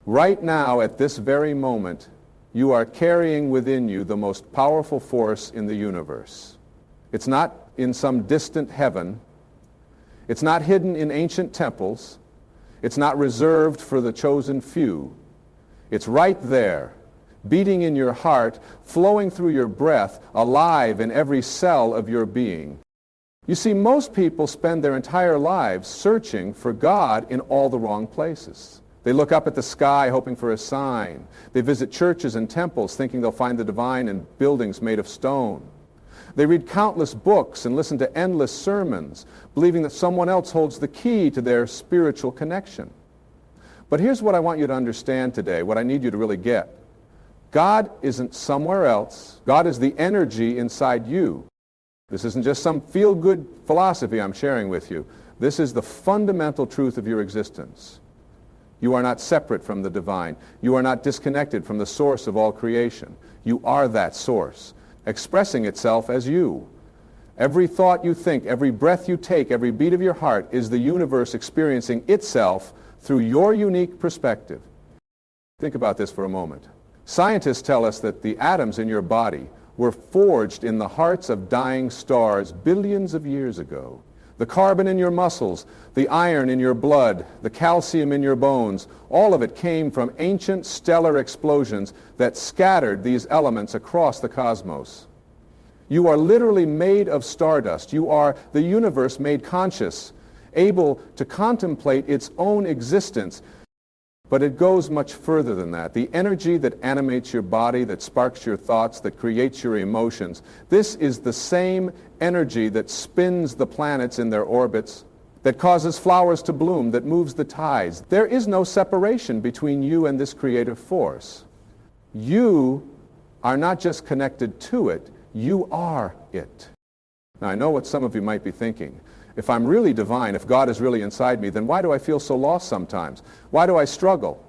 Right now, at this very moment, you are carrying within you the most powerful force in the universe. It's not in some distant heaven. It's not hidden in ancient temples. It's not reserved for the chosen few. It's right there, beating in your heart, flowing through your breath, alive in every cell of your being. You see, most people spend their entire lives searching for God in all the wrong places. They look up at the sky hoping for a sign. They visit churches and temples thinking they'll find the divine in buildings made of stone. They read countless books and listen to endless sermons, believing that someone else holds the key to their spiritual connection. But here's what I want you to understand today, what I need you to really get. God isn't somewhere else. God is the energy inside you. This isn't just some feel-good philosophy I'm sharing with you. This is the fundamental truth of your existence. You are not separate from the divine. You are not disconnected from the source of all creation. You are that source, expressing itself as you. Every thought you think, every breath you take, every beat of your heart is the universe experiencing itself through your unique perspective. Think about this for a moment. Scientists tell us that the atoms in your body were forged in the hearts of dying stars billions of years ago. The carbon in your muscles, the iron in your blood, the calcium in your bones, all of it came from ancient stellar explosions that scattered these elements across the cosmos. You are literally made of stardust. You are the universe made conscious, able to contemplate its own existence. But it goes much further than that. The energy that animates your body, that sparks your thoughts, that creates your emotions, this is the same energy that spins the planets in their orbits, that causes flowers to bloom, that moves the tides. There is no separation between you and this creative force. You are not just connected to it, you are it. Now, I know what some of you might be thinking. If I'm really divine, if God is really inside me, then why do I feel so lost sometimes? Why do I struggle?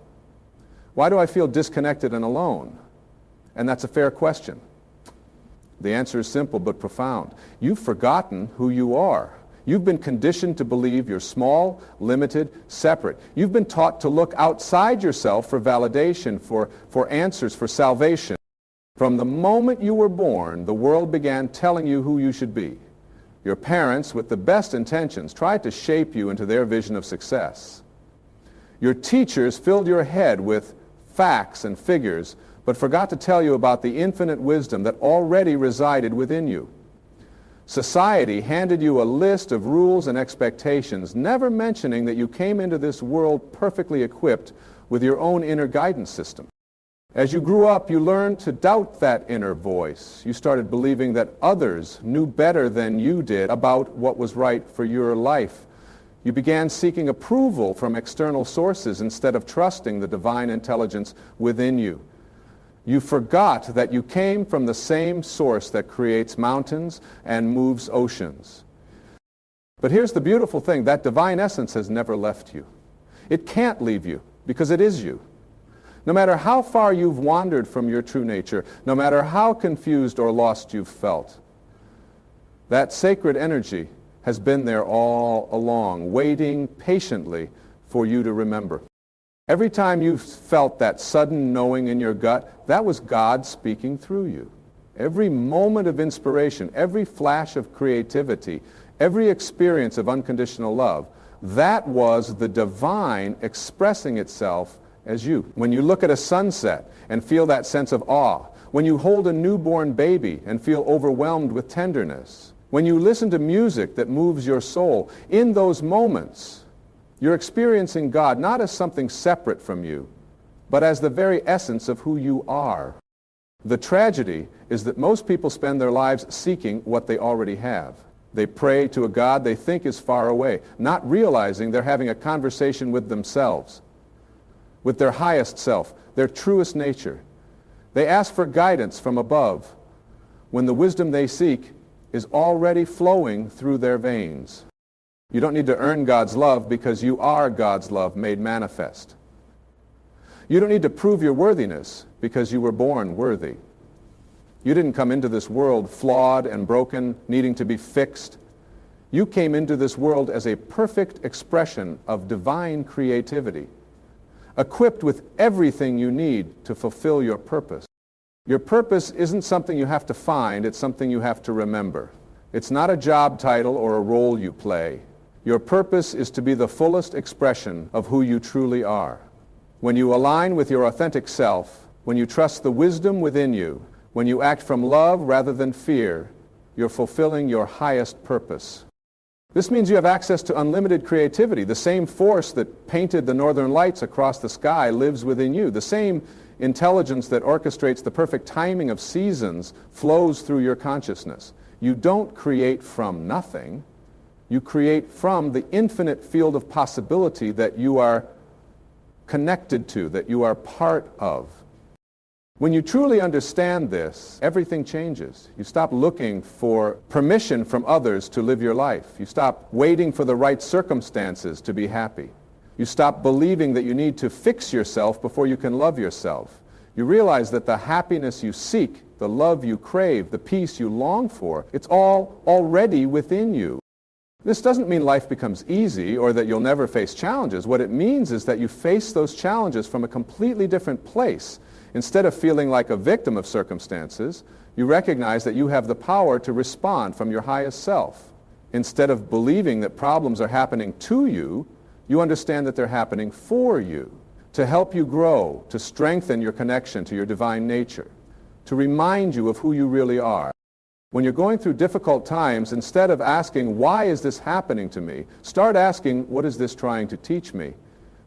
Why do I feel disconnected and alone? And that's a fair question. The answer is simple but profound. You've forgotten who you are. You've been conditioned to believe you're small, limited, separate. You've been taught to look outside yourself for validation, for answers, for salvation. From the moment you were born, the world began telling you who you should be. Your parents, with the best intentions, tried to shape you into their vision of success. Your teachers filled your head with facts and figures, but forgot to tell you about the infinite wisdom that already resided within you. Society handed you a list of rules and expectations, never mentioning that you came into this world perfectly equipped with your own inner guidance system. As you grew up, you learned to doubt that inner voice. You started believing that others knew better than you did about what was right for your life. You began seeking approval from external sources instead of trusting the divine intelligence within you. You forgot that you came from the same source that creates mountains and moves oceans. But here's the beautiful thing, that divine essence has never left you. It can't leave you because it is you. No matter how far you've wandered from your true nature, no matter how confused or lost you've felt, that sacred energy has been there all along, waiting patiently for you to remember. Every time you've felt that sudden knowing in your gut, that was God speaking through you. Every moment of inspiration, every flash of creativity, every experience of unconditional love, that was the divine expressing itself as you. When you look at a sunset and feel that sense of awe, when you hold a newborn baby and feel overwhelmed with tenderness, when you listen to music that moves your soul, in those moments, you're experiencing God not as something separate from you, but as the very essence of who you are. The tragedy is that most people spend their lives seeking what they already have. They pray to a God they think is far away, not realizing they're having a conversation with themselves, with their highest self, their truest nature. They ask for guidance from above when the wisdom they seek is already flowing through their veins. You don't need to earn God's love because you are God's love made manifest. You don't need to prove your worthiness because you were born worthy. You didn't come into this world flawed and broken, needing to be fixed. You came into this world as a perfect expression of divine creativity. equipped with everything you need to fulfill your purpose. Your purpose isn't something you have to find, it's something you have to remember. It's not a job title or a role you play. Your purpose is to be the fullest expression of who you truly are. When you align with your authentic self, when you trust the wisdom within you, when you act from love rather than fear, you're fulfilling your highest purpose. This means you have access to unlimited creativity. The same force that painted the northern lights across the sky lives within you. The same intelligence that orchestrates the perfect timing of seasons flows through your consciousness. You don't create from nothing. You create from the infinite field of possibility that you are connected to, that you are part of. When you truly understand this, everything changes. You stop looking for permission from others to live your life. You stop waiting for the right circumstances to be happy. You stop believing that you need to fix yourself before you can love yourself. You realize that the happiness you seek, the love you crave, the peace you long for, it's all already within you. This doesn't mean life becomes easy or that you'll never face challenges. What it means is that you face those challenges from a completely different place. Instead of feeling like a victim of circumstances, you recognize that you have the power to respond from your highest self. Instead of believing that problems are happening to you, you understand that they're happening for you, to help you grow, to strengthen your connection to your divine nature, to remind you of who you really are. When you're going through difficult times, instead of asking, why is this happening to me? Start asking, what is this trying to teach me?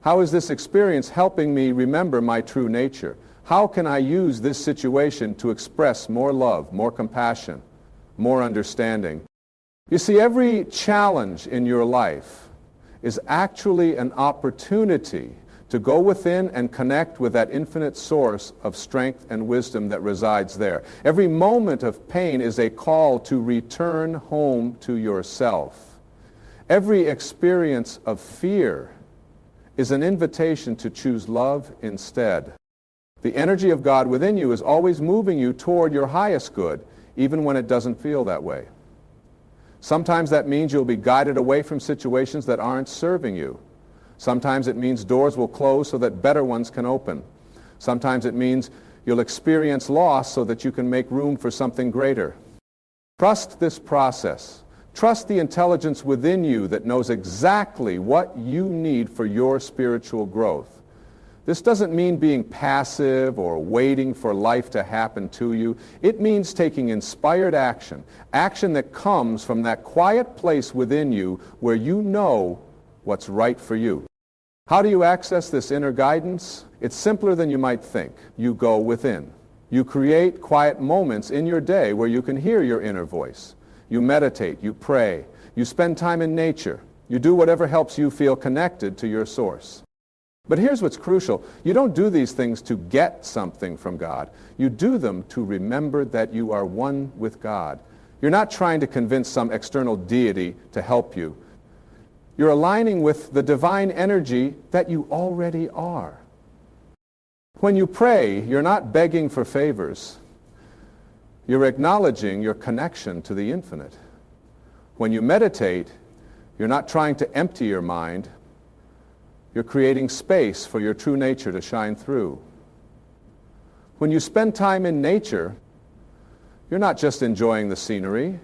How is this experience helping me remember my true nature? How can I use this situation to express more love, more compassion, more understanding? You see, every challenge in your life is actually an opportunity to go within and connect with that infinite source of strength and wisdom that resides there. Every moment of pain is a call to return home to yourself. Every experience of fear is an invitation to choose love instead. The energy of God within you is always moving you toward your highest good, even when it doesn't feel that way. Sometimes that means you'll be guided away from situations that aren't serving you. Sometimes it means doors will close so that better ones can open. Sometimes it means you'll experience loss so that you can make room for something greater. Trust this process. Trust the intelligence within you that knows exactly what you need for your spiritual growth. This doesn't mean being passive or waiting for life to happen to you. It means taking inspired action, action that comes from that quiet place within you where you know what's right for you. How do you access this inner guidance? It's simpler than you might think. You go within. You create quiet moments in your day where you can hear your inner voice. You meditate, you pray, you spend time in nature. You do whatever helps you feel connected to your source. But here's what's crucial. You don't do these things to get something from God. You do them to remember that you are one with God. You're not trying to convince some external deity to help you. You're aligning with the divine energy that you already are. When you pray, you're not begging for favors. You're acknowledging your connection to the infinite. When you meditate, you're not trying to empty your mind. You're creating space for your true nature to shine through. When you spend time in nature, you're not just enjoying the scenery.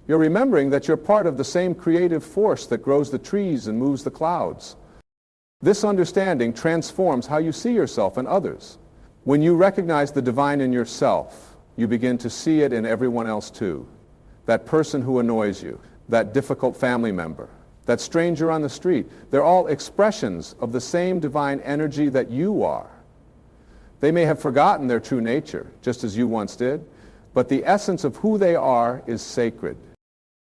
You're remembering that you're part of the same creative force that grows the trees and moves the clouds. This understanding transforms how you see yourself and others. When you recognize the divine in yourself, you begin to see it in everyone else too. That person who annoys you, that difficult family member, that stranger on the street, they're all expressions of the same divine energy that you are. They may have forgotten their true nature, just as you once did, but the essence of who they are is sacred.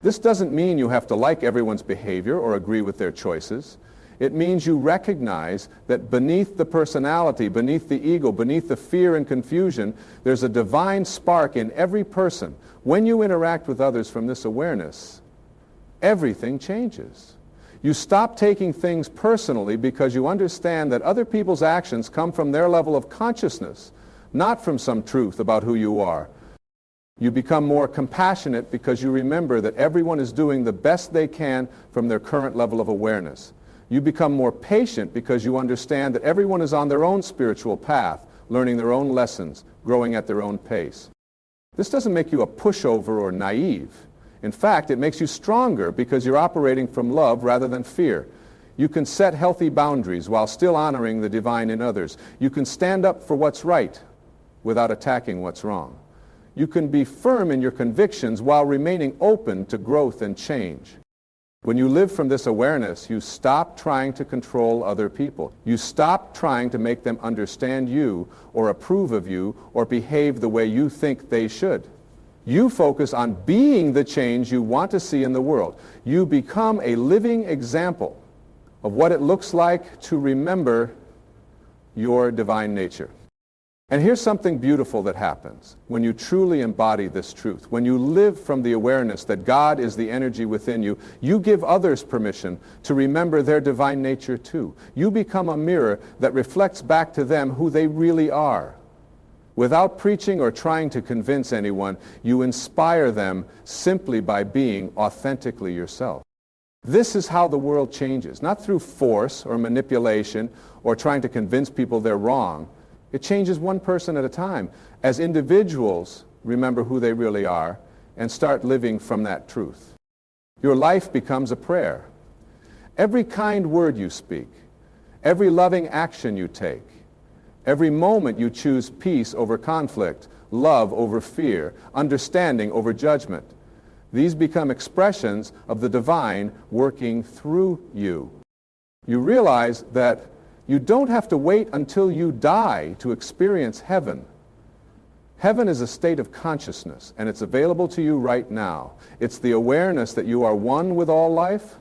This doesn't mean you have to like everyone's behavior or agree with their choices. It means you recognize that beneath the personality, beneath the ego, beneath the fear and confusion, there's a divine spark in every person. When you interact with others from this awareness, everything changes. You stop taking things personally because you understand that other people's actions come from their level of consciousness, not from some truth about who you are. You become more compassionate because you remember that everyone is doing the best they can from their current level of awareness. You become more patient because you understand that everyone is on their own spiritual path, learning their own lessons, growing at their own pace. This doesn't make you a pushover or naive. In fact, it makes you stronger because you're operating from love rather than fear. You can set healthy boundaries while still honoring the divine in others. You can stand up for what's right without attacking what's wrong. You can be firm in your convictions while remaining open to growth and change. When you live from this awareness, you stop trying to control other people. You stop trying to make them understand you or approve of you or behave the way you think they should. You focus on being the change you want to see in the world. You become a living example of what it looks like to remember your divine nature. And here's something beautiful that happens when you truly embody this truth. When you live from the awareness that God is the energy within you, you give others permission to remember their divine nature too. You become a mirror that reflects back to them who they really are. Without preaching or trying to convince anyone, you inspire them simply by being authentically yourself. This is how the world changes, not through force or manipulation or trying to convince people they're wrong. It changes one person at a time as individuals remember who they really are and start living from that truth. Your life becomes a prayer. Every kind word you speak, every loving action you take, every moment you choose peace over conflict, love over fear, understanding over judgment, these become expressions of the divine working through you. You realize that you don't have to wait until you die to experience heaven. Heaven is a state of consciousness, and it's available to you right now. It's the awareness that you are one with all life,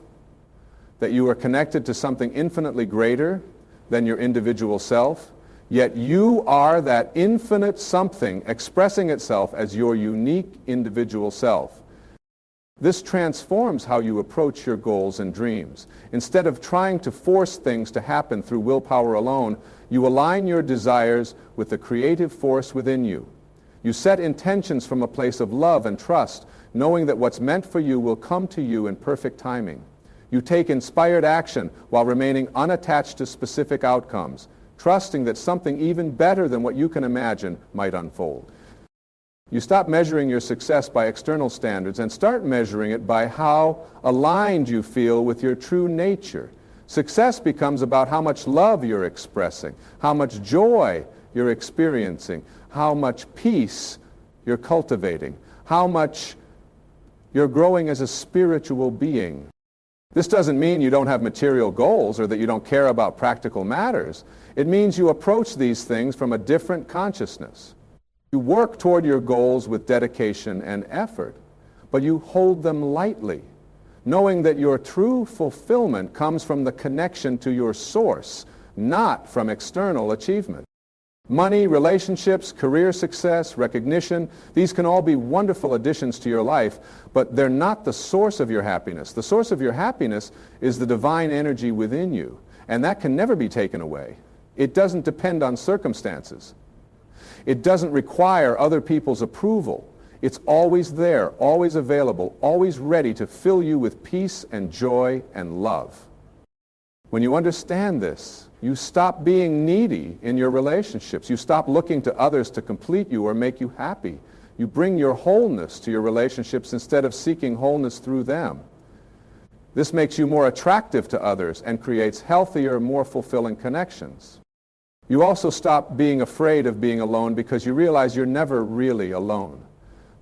that you are connected to something infinitely greater than your individual self, yet you are that infinite something expressing itself as your unique individual self. This transforms how you approach your goals and dreams. Instead of trying to force things to happen through willpower alone, you align your desires with the creative force within you. You set intentions from a place of love and trust, knowing that what's meant for you will come to you in perfect timing. You take inspired action while remaining unattached to specific outcomes, trusting that something even better than what you can imagine might unfold. You stop measuring your success by external standards and start measuring it by how aligned you feel with your true nature. Success becomes about how much love you're expressing, how much joy you're experiencing, how much peace you're cultivating, how much you're growing as a spiritual being. This doesn't mean you don't have material goals or that you don't care about practical matters. It means you approach these things from a different consciousness. You work toward your goals with dedication and effort, but you hold them lightly, knowing that your true fulfillment comes from the connection to your source, not from external achievement. Money, relationships, career success, recognition, these can all be wonderful additions to your life, but they're not the source of your happiness. The source of your happiness is the divine energy within you, and that can never be taken away. It doesn't depend on circumstances. It doesn't require other people's approval. It's always there, always available, always ready to fill you with peace and joy and love. When you understand this, you stop being needy in your relationships. You stop looking to others to complete you or make you happy. You bring your wholeness to your relationships instead of seeking wholeness through them. This makes you more attractive to others and creates healthier, more fulfilling connections. You also stop being afraid of being alone because you realize you're never really alone.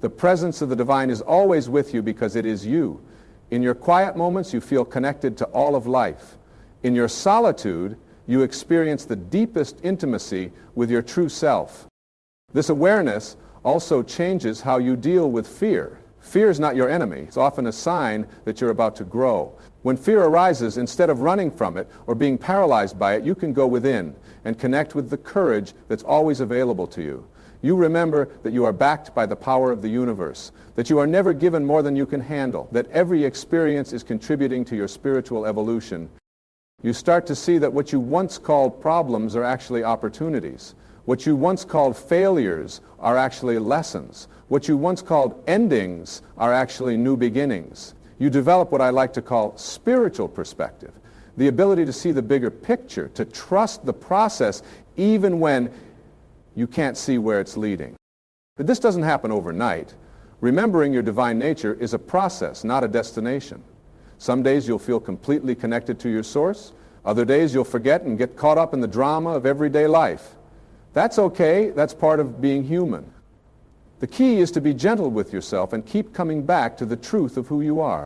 The presence of the divine is always with you because it is you. In your quiet moments, you feel connected to all of life. In your solitude, you experience the deepest intimacy with your true self. This awareness also changes how you deal with fear. Fear is not your enemy. It's often a sign that you're about to grow. When fear arises, instead of running from it or being paralyzed by it, you can go within and connect with the courage that's always available to you. You remember that you are backed by the power of the universe, that you are never given more than you can handle, that every experience is contributing to your spiritual evolution. You start to see that what you once called problems are actually opportunities. What you once called failures are actually lessons. What you once called endings are actually new beginnings. You develop what I like to call spiritual perspective. the ability to see the bigger picture, to trust the process even when you can't see where it's leading. But this doesn't happen overnight. Remembering your divine nature is a process, not a destination. Some days you'll feel completely connected to your source. Other days you'll forget and get caught up in the drama of everyday life. That's okay. That's part of being human. The key is to be gentle with yourself and keep coming back to the truth of who you are.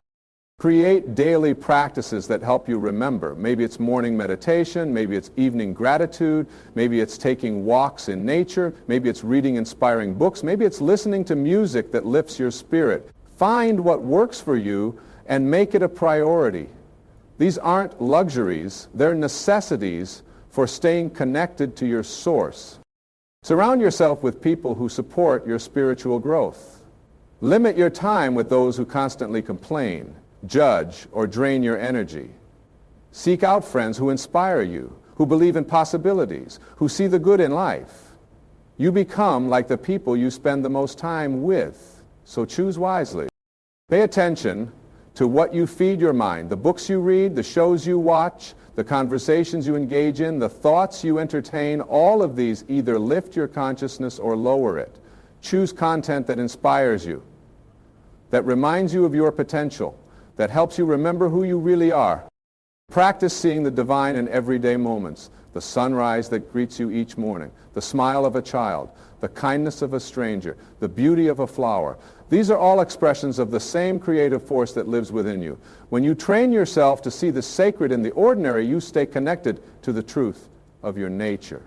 Create daily practices that help you remember. Maybe it's morning meditation, maybe it's evening gratitude, maybe it's taking walks in nature, maybe it's reading inspiring books, maybe it's listening to music that lifts your spirit. Find what works for you and make it a priority. These aren't luxuries, they're necessities for staying connected to your source. Surround yourself with people who support your spiritual growth. Limit your time with those who constantly complain, judge, or drain your energy. Seek out friends who inspire you, who believe in possibilities, who see the good in life. You become like the people you spend the most time with, so choose wisely. Pay attention to what you feed your mind, the books you read, the shows you watch, the conversations you engage in, the thoughts you entertain. All of these either lift your consciousness or lower it. Choose content that inspires you, that reminds you of your potential, that helps you remember who you really are. Practice seeing the divine in everyday moments, the sunrise that greets you each morning, the smile of a child, the kindness of a stranger, the beauty of a flower. These are all expressions of the same creative force that lives within you. When you train yourself to see the sacred in the ordinary, you stay connected to the truth of your nature.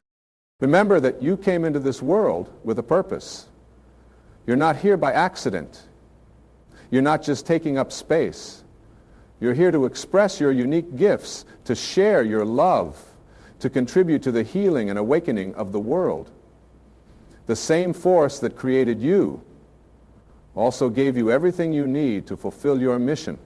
Remember that you came into this world with a purpose. You're not here by accident. You're not just taking up space. You're here to express your unique gifts, to share your love, to contribute to the healing and awakening of the world. The same force that created you also gave you everything you need to fulfill your mission.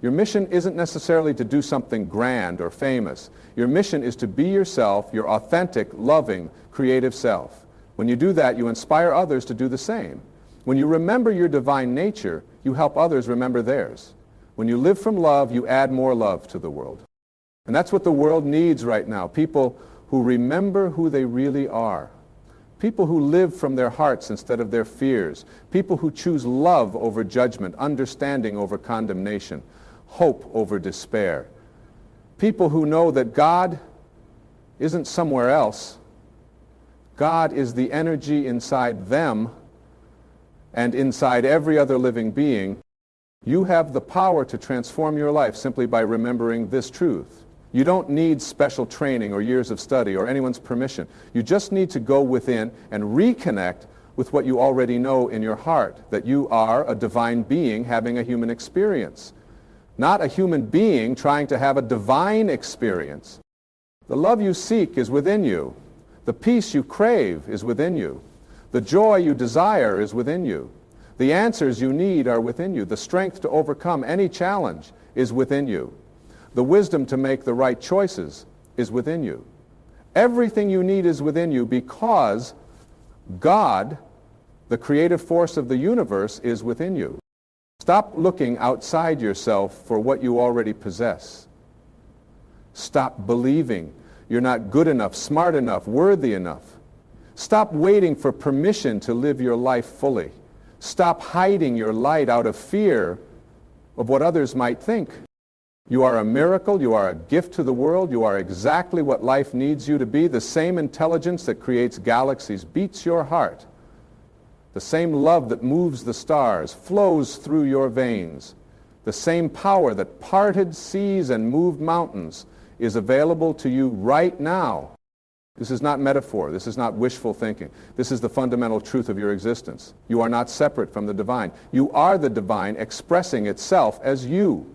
Your mission isn't necessarily to do something grand or famous. Your mission is to be yourself, your authentic, loving, creative self. When you do that, you inspire others to do the same. When you remember your divine nature, you help others remember theirs. When you live from love, you add more love to the world. And that's what the world needs right now, people who remember who they really are. People who live from their hearts instead of their fears. People who choose love over judgment, understanding over condemnation, hope over despair. People who know that God isn't somewhere else. God is the energy inside them and inside every other living being. You have the power to transform your life simply by remembering this truth. You don't need special training or years of study or anyone's permission. You just need to go within and reconnect with what you already know in your heart, that you are a divine being having a human experience, not a human being trying to have a divine experience. The love you seek is within you. The peace you crave is within you. The joy you desire is within you. The answers you need are within you. The strength to overcome any challenge is within you. The wisdom to make the right choices is within you. Everything you need is within you because God, the creative force of the universe, is within you. Stop looking outside yourself for what you already possess. Stop believing you're not good enough, smart enough, worthy enough. Stop waiting for permission to live your life fully. Stop hiding your light out of fear of what others might think. You are a miracle. You are a gift to the world. You are exactly what life needs you to be. The same intelligence that creates galaxies beats your heart. The same love that moves the stars flows through your veins. The same power that parted seas and moved mountains is available to you right now. This is not metaphor. This is not wishful thinking. This is the fundamental truth of your existence. You are not separate from the divine. You are the divine expressing itself as you.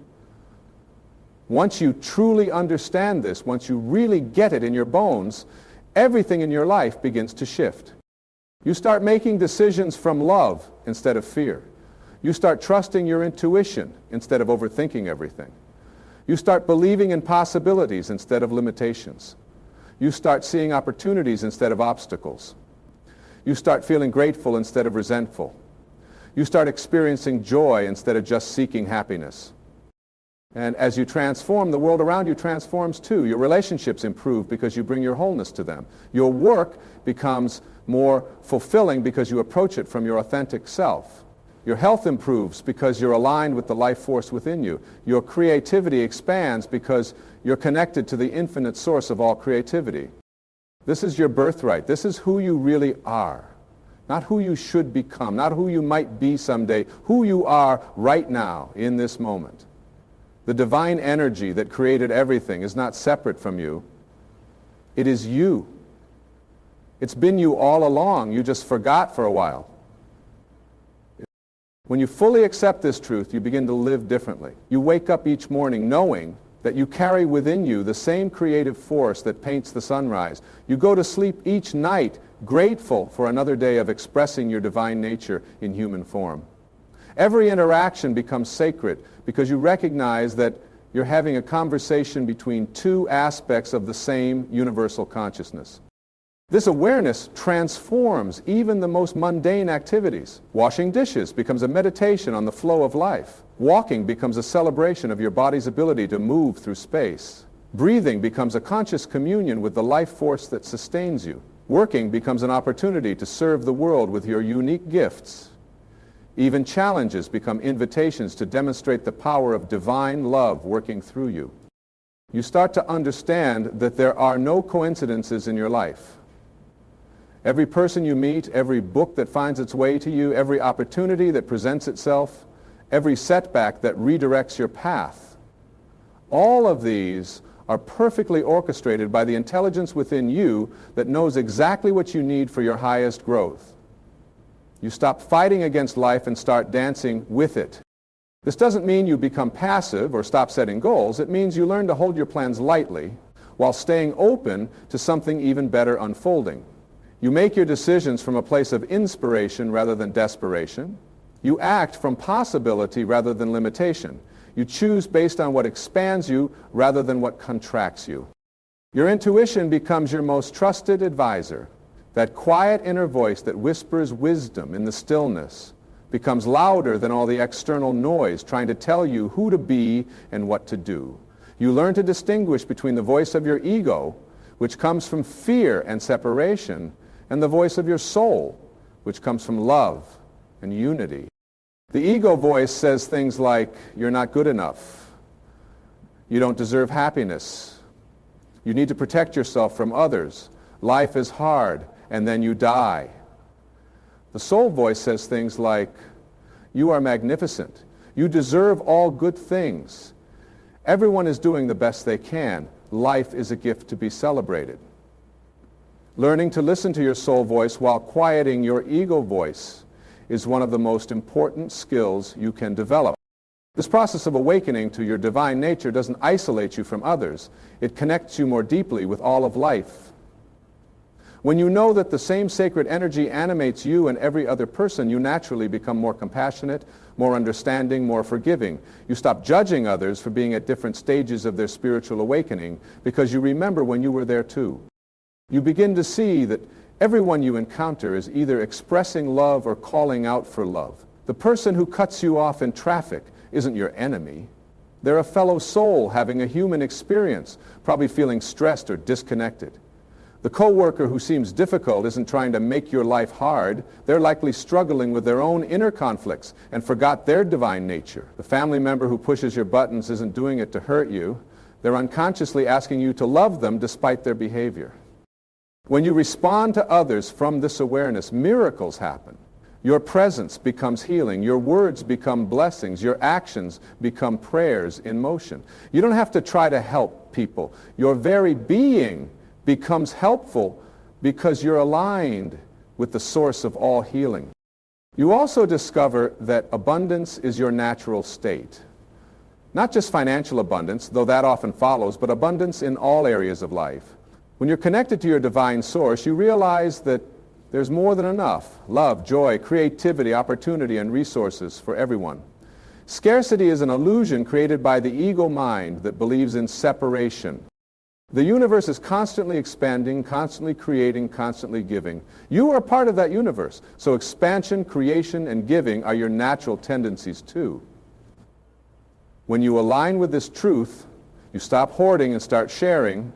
Once you truly understand this, once you really get it in your bones, everything in your life begins to shift. You start making decisions from love instead of fear. You start trusting your intuition instead of overthinking everything. You start believing in possibilities instead of limitations. You start seeing opportunities instead of obstacles. You start feeling grateful instead of resentful. You start experiencing joy instead of just seeking happiness. And as you transform, the world around you transforms too. Your relationships improve because you bring your wholeness to them. Your work becomes more fulfilling because you approach it from your authentic self. Your health improves because you're aligned with the life force within you. Your creativity expands because you're connected to the infinite source of all creativity. This is your birthright. This is who you really are. Not who you should become, not who you might be someday, who you are right now in this moment. The divine energy that created everything is not separate from you. It is you. It's been you all along. You just forgot for a while. When you fully accept this truth, you begin to live differently. You wake up each morning knowing that you carry within you the same creative force that paints the sunrise. You go to sleep each night grateful for another day of expressing your divine nature in human form. Every interaction becomes sacred because you recognize that you're having a conversation between two aspects of the same universal consciousness. This awareness transforms even the most mundane activities. Washing dishes becomes a meditation on the flow of life. Walking becomes a celebration of your body's ability to move through space. Breathing becomes a conscious communion with the life force that sustains you. Working becomes an opportunity to serve the world with your unique gifts. Even challenges become invitations to demonstrate the power of divine love working through you. You start to understand that there are no coincidences in your life. Every person you meet, every book that finds its way to you, every opportunity that presents itself, every setback that redirects your path, all of these are perfectly orchestrated by the intelligence within you that knows exactly what you need for your highest growth. You stop fighting against life and start dancing with it. This doesn't mean you become passive or stop setting goals. It means you learn to hold your plans lightly while staying open to something even better unfolding. You make your decisions from a place of inspiration rather than desperation. You act from possibility rather than limitation. You choose based on what expands you rather than what contracts you. Your intuition becomes your most trusted advisor. That quiet inner voice that whispers wisdom in the stillness becomes louder than all the external noise trying to tell you who to be and what to do. You learn to distinguish between the voice of your ego, which comes from fear and separation, and the voice of your soul, which comes from love and unity. The ego voice says things like, you're not good enough. You don't deserve happiness. You need to protect yourself from others. Life is hard, and then you die. The soul voice says things like, you are magnificent. You deserve all good things. Everyone is doing the best they can. Life is a gift to be celebrated. Learning to listen to your soul voice while quieting your ego voice is one of the most important skills you can develop. This process of awakening to your divine nature doesn't isolate you from others. It connects you more deeply with all of life. When you know that the same sacred energy animates you and every other person, you naturally become more compassionate, more understanding, more forgiving. You stop judging others for being at different stages of their spiritual awakening because you remember when you were there too. You begin to see that everyone you encounter is either expressing love or calling out for love. The person who cuts you off in traffic isn't your enemy. They're a fellow soul having a human experience, probably feeling stressed or disconnected. The coworker who seems difficult isn't trying to make your life hard. They're likely struggling with their own inner conflicts and forgot their divine nature. The family member who pushes your buttons isn't doing it to hurt you. They're unconsciously asking you to love them despite their behavior. When you respond to others from this awareness, miracles happen. Your presence becomes healing. Your words become blessings. Your actions become prayers in motion. You don't have to try to help people. Your very being becomes helpful because you're aligned with the source of all healing. You also discover that abundance is your natural state. Not just financial abundance, though that often follows, but abundance in all areas of life. When you're connected to your divine source, you realize that there's more than enough love, joy, creativity, opportunity, and resources for everyone. Scarcity is an illusion created by the ego mind that believes in separation. The universe is constantly expanding, constantly creating, constantly giving. You are part of that universe, so expansion, creation, and giving are your natural tendencies too. When you align with this truth, you stop hoarding and start sharing.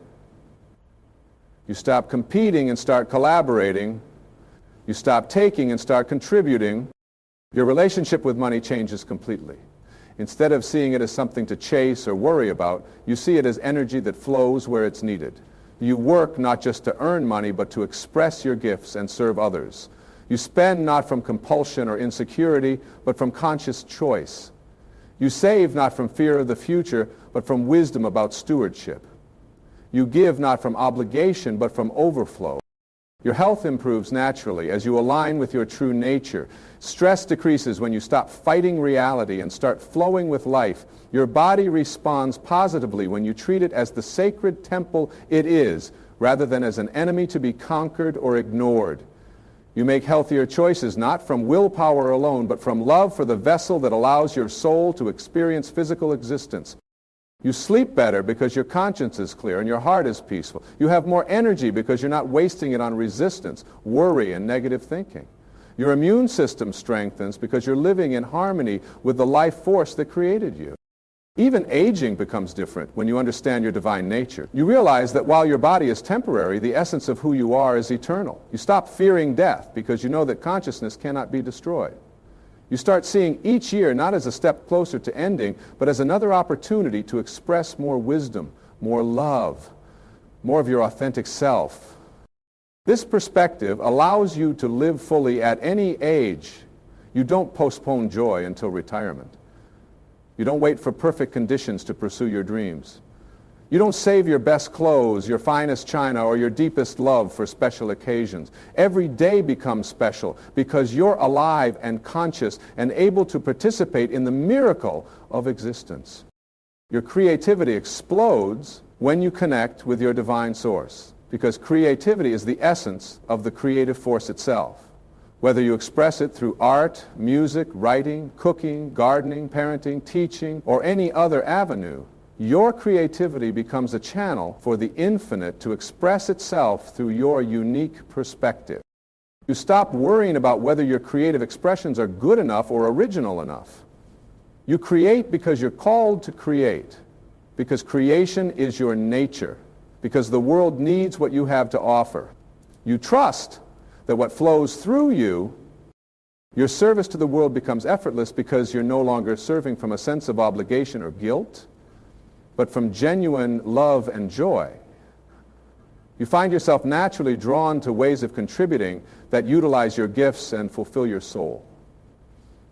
You stop competing and start collaborating. You stop taking and start contributing. Your relationship with money changes completely. Instead of seeing it as something to chase or worry about, you see it as energy that flows where it's needed. You work not just to earn money, but to express your gifts and serve others. You spend not from compulsion or insecurity, but from conscious choice. You save not from fear of the future, but from wisdom about stewardship. You give not from obligation, but from overflow. Your health improves naturally as you align with your true nature. Stress decreases when you stop fighting reality and start flowing with life. Your body responds positively when you treat it as the sacred temple it is, rather than as an enemy to be conquered or ignored. You make healthier choices not from willpower alone, but from love for the vessel that allows your soul to experience physical existence. You sleep better because your conscience is clear and your heart is peaceful. You have more energy because you're not wasting it on resistance, worry, and negative thinking. Your immune system strengthens because you're living in harmony with the life force that created you. Even aging becomes different when you understand your divine nature. You realize that while your body is temporary, the essence of who you are is eternal. You stop fearing death because you know that consciousness cannot be destroyed. You start seeing each year not as a step closer to ending, but as another opportunity to express more wisdom, more love, more of your authentic self. This perspective allows you to live fully at any age. You don't postpone joy until retirement. You don't wait for perfect conditions to pursue your dreams. You don't save your best clothes, your finest china, or your deepest love for special occasions. Every day becomes special because you're alive and conscious and able to participate in the miracle of existence. Your creativity explodes when you connect with your divine source, because creativity is the essence of the creative force itself. Whether you express it through art, music, writing, cooking, gardening, parenting, teaching, or any other avenue, your creativity becomes a channel for the infinite to express itself through your unique perspective. You stop worrying about whether your creative expressions are good enough or original enough. You create because you're called to create, because creation is your nature, because the world needs what you have to offer. You trust that what flows through you, your service to the world becomes effortless because you're no longer serving from a sense of obligation or guilt, but from genuine love and joy. You find yourself naturally drawn to ways of contributing that utilize your gifts and fulfill your soul.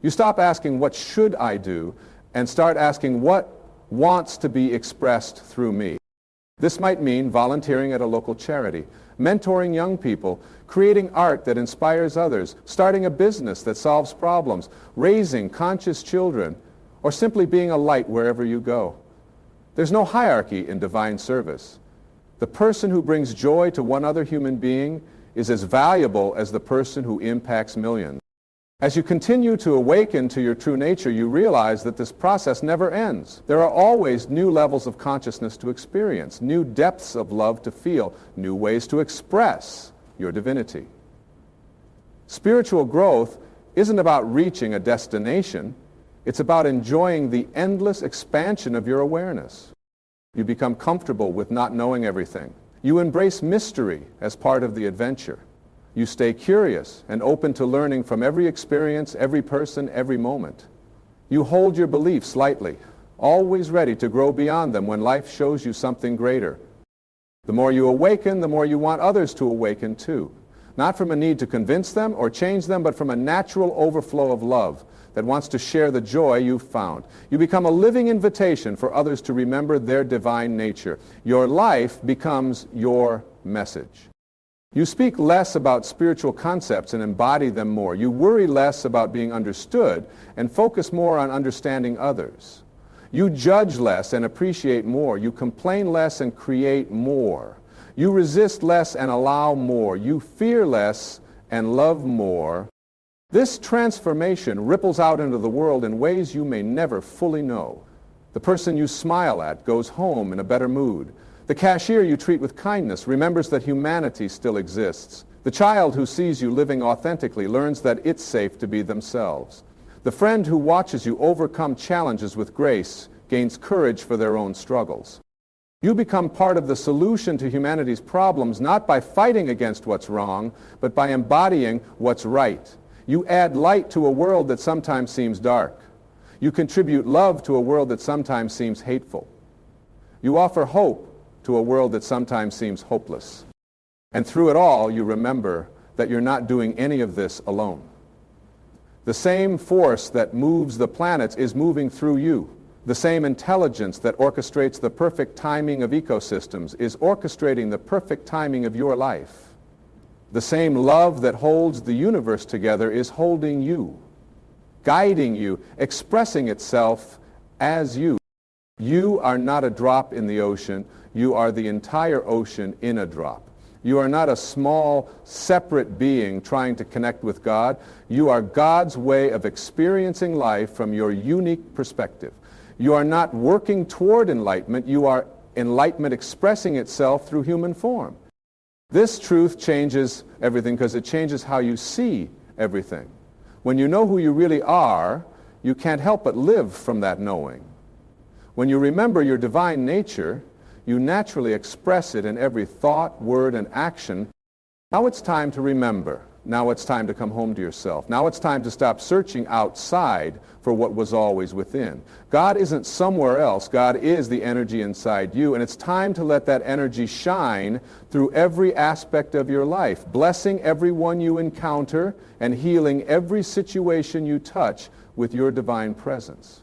You stop asking, what should I do, and start asking, what wants to be expressed through me? This might mean volunteering at a local charity, mentoring young people, creating art that inspires others, starting a business that solves problems, raising conscious children, or simply being a light wherever you go. There's no hierarchy in divine service. The person who brings joy to one other human being is as valuable as the person who impacts millions. As you continue to awaken to your true nature, you realize that this process never ends. There are always new levels of consciousness to experience, new depths of love to feel, new ways to express your divinity. Spiritual growth isn't about reaching a destination. It's about enjoying the endless expansion of your awareness. You become comfortable with not knowing everything. You embrace mystery as part of the adventure. You stay curious and open to learning from every experience, every person, every moment. You hold your beliefs lightly, always ready to grow beyond them when life shows you something greater. The more you awaken, the more you want others to awaken too. Not from a need to convince them or change them, but from a natural overflow of love that wants to share the joy you've found. You become a living invitation for others to remember their divine nature. Your life becomes your message. You speak less about spiritual concepts and embody them more. You worry less about being understood and focus more on understanding others. You judge less and appreciate more. You complain less and create more. You resist less and allow more. You fear less and love more. This transformation ripples out into the world in ways you may never fully know. The person you smile at goes home in a better mood. The cashier you treat with kindness remembers that humanity still exists. The child who sees you living authentically learns that it's safe to be themselves. The friend who watches you overcome challenges with grace gains courage for their own struggles. You become part of the solution to humanity's problems not by fighting against what's wrong, but by embodying what's right. You add light to a world that sometimes seems dark. You contribute love to a world that sometimes seems hateful. You offer hope to a world that sometimes seems hopeless. And through it all, you remember that you're not doing any of this alone. The same force that moves the planets is moving through you. The same intelligence that orchestrates the perfect timing of ecosystems is orchestrating the perfect timing of your life. The same love that holds the universe together is holding you, guiding you, expressing itself as you. You are not a drop in the ocean. You are the entire ocean in a drop. You are not a small, separate being trying to connect with God. You are God's way of experiencing life from your unique perspective. You are not working toward enlightenment. You are enlightenment expressing itself through human form. This truth changes everything because it changes how you see everything. When you know who you really are, you can't help but live from that knowing. When you remember your divine nature, you naturally express it in every thought, word, and action. Now it's time to remember. Now it's time to come home to yourself. Now it's time to stop searching outside for what was always within. God isn't somewhere else. God is the energy inside you, and it's time to let that energy shine through every aspect of your life, blessing everyone you encounter and healing every situation you touch with your divine presence.